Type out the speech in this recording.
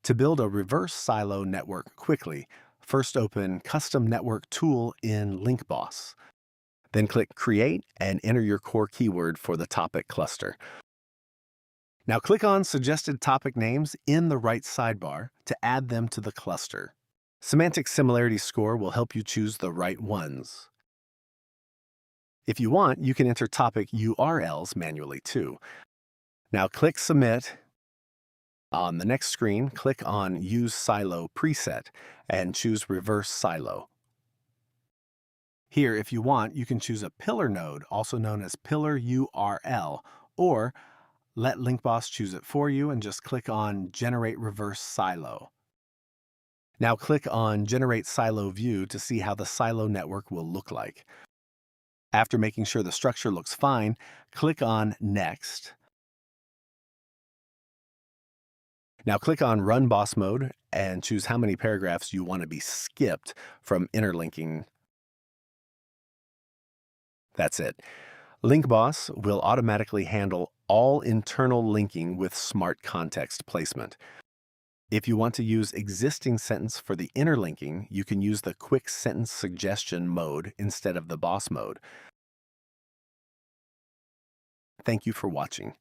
To build a reverse silo network quickly, first open Custom Network Tool in LinkBoss. Then click Create and enter your core keyword for the topic cluster. Now click on Suggested Topic Names in the right sidebar to add them to the cluster. Semantic Similarity Score will help you choose the right ones. If you want, you can enter topic URLs manually too. Now click Submit. On the next screen, click on Use Silo Preset and choose Reverse Silo. Here, if you want, you can choose a pillar node, also known as pillar URL, or let LinkBoss choose it for you and just click on Generate Reverse Silo. Now click on Generate Silo View to see how the silo network will look like. After making sure the structure looks fine, click on Next. Now click on Run Boss Mode and choose how many paragraphs you want to be skipped from interlinking. That's it. LinkBoss will automatically handle all internal linking with smart context placement. If you want to use existing sentence for the interlinking, you can use the quick sentence suggestion mode instead of the boss mode. Thank you for watching.